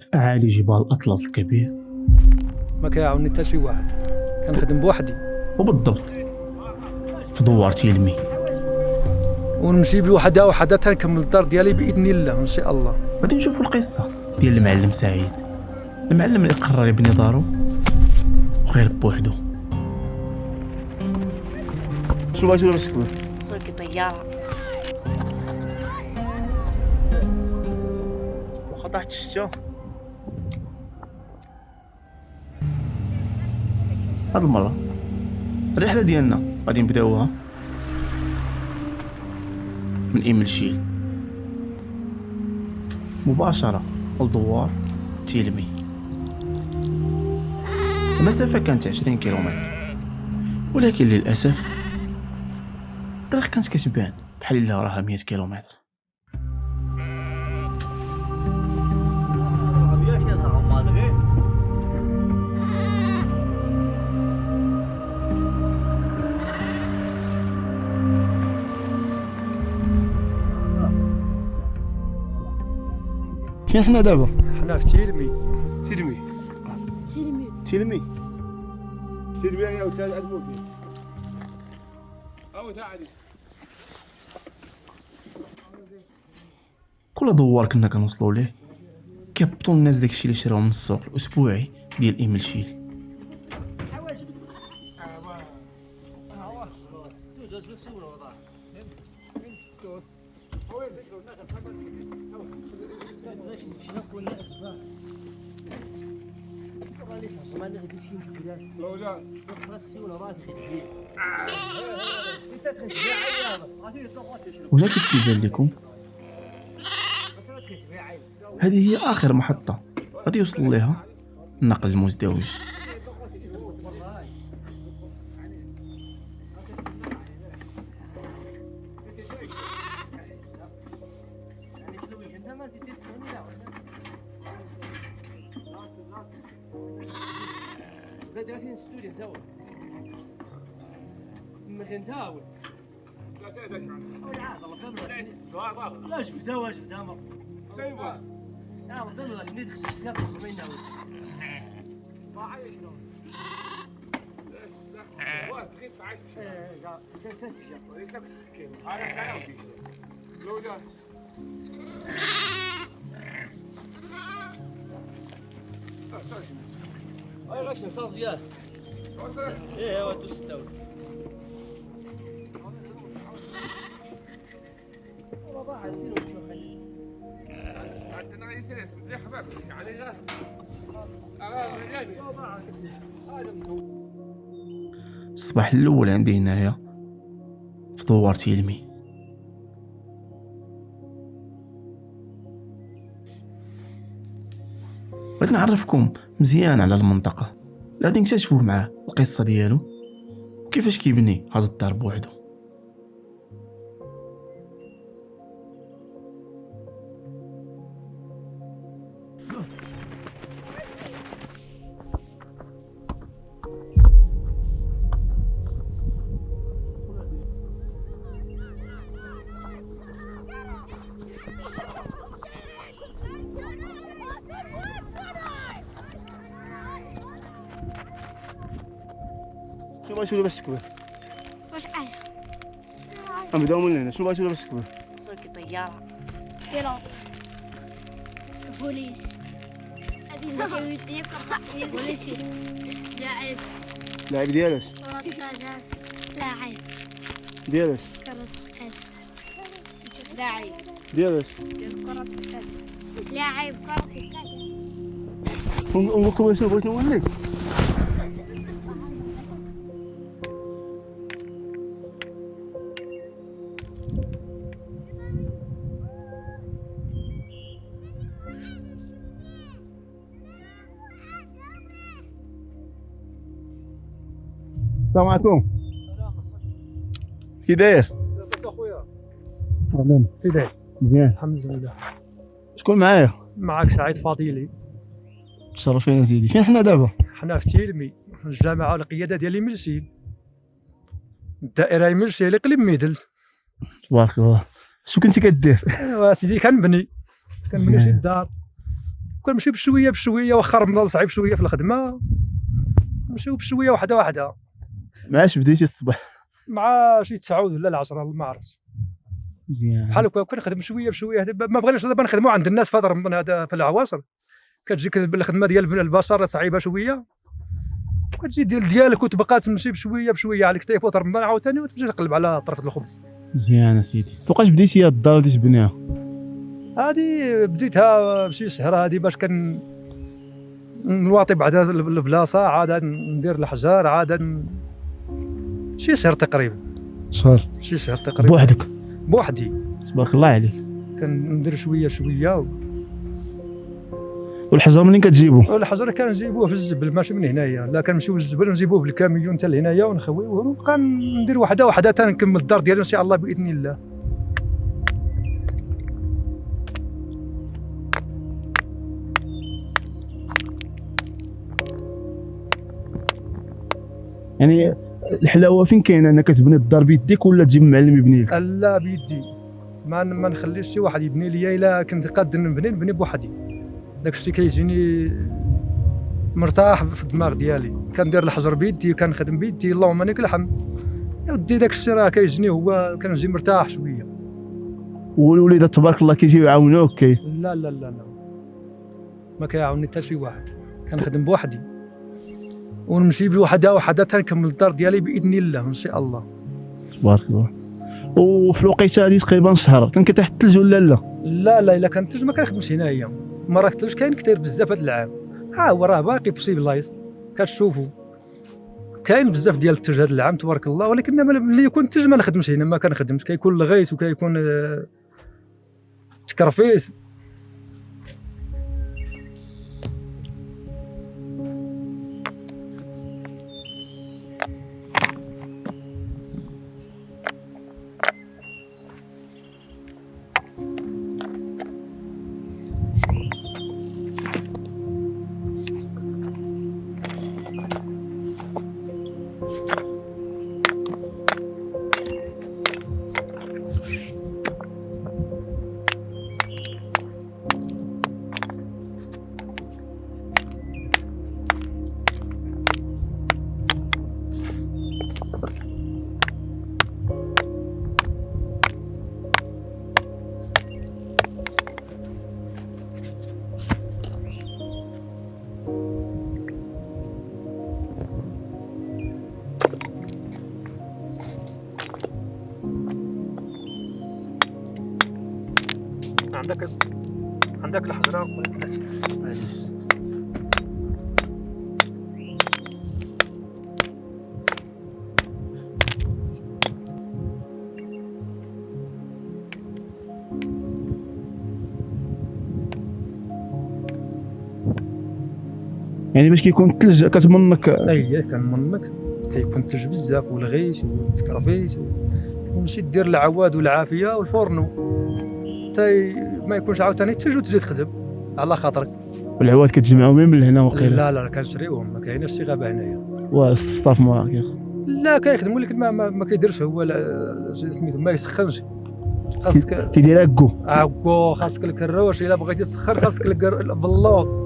في أعالي جبال الأطلس الكبير. ما كيعاوني حتى شي واحد، كنخدم بوحدي وبالضبط في دوار تيلمي. ونمشي بوحدة وحدة تنكمل الدار ديالي بإذن الله إن شاء الله. غادي نشوفوا القصة ديال المعلم سعيد، المعلم اللي قرر يبني دارو وغير بوحدو. شو بغيتي باش تكبر؟ صوتي طيارة. واخا طاحت الشتا. هاد المرة الرحلة ديالنا غادي نبداوها من إيملشيل مباشرة لدوار تيلمي. المسافة كانت 20 كيلومتر، ولكن للأسف الطريق كانت كتبان بحال إلا راها 100 كيلومتر. فين حنا دابا؟ حنا في تيلمي. تيلمي يا ولاد الموتي او تعالي. كل دوار كنا كنوصلوا ليه كيهبطوا الناس داكشي اللي شراو من السوق الأسبوعي ديال إيملشيل. ولكن كيبان لكم هذه هي آخر محطة غادي يوصل ليها النقل المزدوج. لا جبدها واجبدها ما سيبا يا ربنا لا شنو تخشش فيها تخمينا ما عايش نو لا واه تغيب عايش لا تستسجل وليك تحكي انا كلاودي لولا اي غاش نصازيات ايه هو تستوي الصباح الأول عندي هنايا في دوار تيلمي. بغيت نعرفكم مزيان على المنطقة اللي غادي نكتشفوا معاه القصة ديالو وكيفاش كيبني هذا الدار بوحدو. شو بغيتي باش تكبر؟ واش أنا؟ نبداو من هنا. شو بغيتي باش تكبر؟ صوتي طيارة. بيلوط بوليس بوليسي لاعب لاعب ديالاش؟ لاعب ديالاش؟ كرة قدم لاعب ديالاش؟ كرة قدم لاعب كرة قدم. ونقول شنو بغيت نولي؟ السلام عليكم. كي داير؟ لاباس اخويا؟ اهلا. كي داير؟ مزيان. الحمد لله. شكون معايا؟ معك سعيد فضيلي. تشرفينا زيدي. فين حنا دابا؟ حنا في تيلمي، الجامعة والقيادة ديال إيملشيل، الدائرة إيملشيل قلب ميدل. تبارك الله. شو كنتي كدير؟ ايوا سيدي كنبني شي الدار. كنمشي بشويه بشويه، واخا رمضان صعيب شويه في الخدمه نمشيو بشويه واحده واحده، معاش بديتي الصباح؟ مع شي 9 ولا العصر ما عرفت. مزيان. بحال هكا كنخدم شويه بشويه، ما بغيناش دابا نخدموا عند الناس في هذا رمضان هذا في العواصر، كتجيك الخدمه ديال البشر صعيبه شويه، كتجي ديالك وتبقى تمشي بشويه بشويه على الكتيف وتر رمضان عاوتاني وتمشي تقلب على طرف الخبز. مزيان اسيدي. فوقاش بديتي هاد الدار اللي تبنيها؟ هذه بديتها بشي شهر هذه باش نواطي بعد البلاصه، عاد ندير الحجار، عاد شي شهر تقريبا. شي شهر تقريبا. بوحدك؟ بوحدي. تبارك الله عليك. كندير شويه شويه. والحجر منين كتجيبو؟ الحجر كنجيبوه في الجبل ماشي من هنايا، لا كنمشيو للجبل ونجيبوه بالكاميون حتى لهنايا ونخويوه ونبقى ندير وحده وحده حتى نكمل الدار ديالي ان شاء الله باذن الله. يعني الحلاوه فين كاينه، انك تبني الدار بيديك ولا تجيب معلم يبني لك؟ لا بيدي، ما نخليش شي واحد يبني ليا، الا كنت قادر نبني بوحدي. داك الشيء كيجيني مرتاح في الدماغ ديالي، كندير الحجر بيدي كنخدم بيدي، اللهم لك الحمد يا ودي. داك الشيء راه كيجيني هو كنجي مرتاح شويه. والوليدات تبارك الله كيجيو يعاونوك؟ لا لا لا لا ما كيعاوني حتى شي واحد، كنخدم بوحدي ونمشي بوحده وحده تنكمل الدار ديالي باذن الله ان شاء الله. تبارك الله. وفي الوقيته هذه تقريبا شهر كان كتحت الثلج ولا لا؟ لا الا كان الثلج ما كنخدمش هنايا، مرة الثلج كاين كثير بزاف هذا العام، هو راه باقي في شي بلايص كتشوفوا كاين بزاف ديال الثلج هذا العام تبارك الله، ولكن ملي يكون الثلج ما نخدمش هنا، ما كنخدمش، كيكون الغيث وكيكون تكرفيس. عندك الحجره يعني باش كيكون الثلج كتمنك؟ اي كنمنك، كيكون الثلج بزاف والغيث والتكرفيس ونمشي دير العواد والعافيه والفورنو حتى ما يكونش عاوتاني الثلج وتزيد تخدم على خاطرك. والعواد كتجمعوا من هنا وقيله؟ لا كنشريوهم، ما كايناش شي غابه هنايا. والصفصاف ما لا كيخدموا ولكن ما كيديرش هو سميتو ما يسخنش، خاصك كيدير هكو خاصك الكروش الا بغيتي تسخن خاصك باللوط.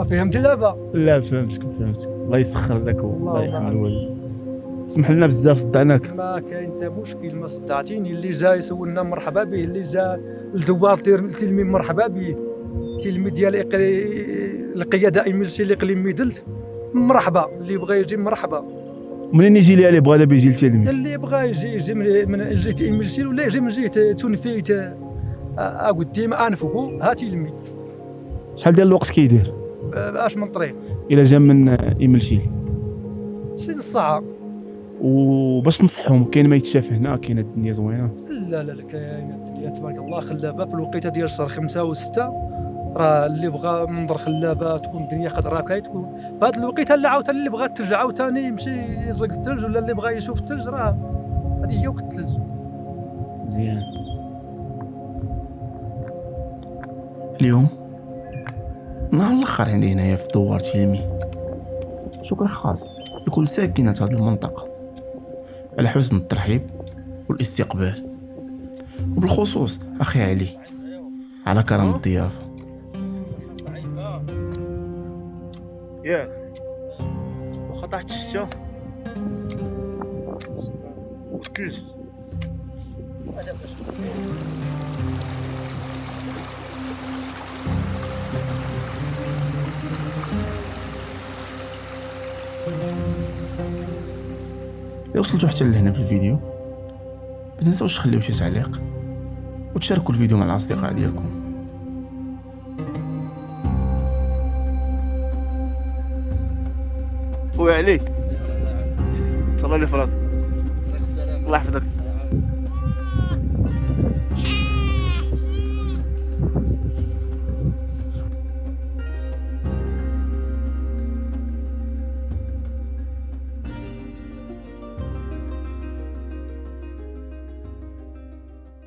فهمتي دابا؟ لا فهمتك الله يسخر لك والله يرحم الوالد. سمح لنا بزاف صدعناك. ما كاين حتى مشكل، ما صدعتيني. اللي جا يسولنا مرحبا به، اللي جا الدوار تلميذ مرحبا به، التلميذ ديال القياده ايميلسي الاقليم ميدلت مرحبا، اللي بغى يجي مرحبا. منين يجي لي اللي بغى دابا يجي للتلميذ؟ اللي بغى يجي من جهه ايميلسي ولا يجي من جهه تونفيت قديم انفقو ها تلميذ. شحال ديال الوقت كيدير؟ اش من طريق الى جا من ايميلشي شي نص ساعه. وباش نصحهم كاين ما يتشاف هنا، كاين الدنيا زوينه؟ لا كاين الدنيا تبارك الله خلابه في الوقيته ديال الشهر 5 و6، راه اللي بغى منظر خلابه تكون الدنيا خضراء كتكون في هذا الوقيته. اللي عاوتاني اللي بغى الثلج عاوتاني يمشي يزرق الثلج، ولا اللي بغى يشوف الثلج راه هذه هي وقت الثلج. مزيان. اليوم نهار الاخر عندي هنايا في دوار تلمي. شكر خاص لكل ساكنة هذه المنطقة على حسن الترحيب والاستقبال، وبالخصوص أخي علي على كرم الضيافة ياك واخا طاحت الشتا والثلج إلا وصلتوا حتى لهنا في الفيديو ما تنساوش تخليو شي تعليق وتشاركوا الفيديو مع الاصدقاء ديالكم. خويا علي تهلا لي في راسك الله يحفظك.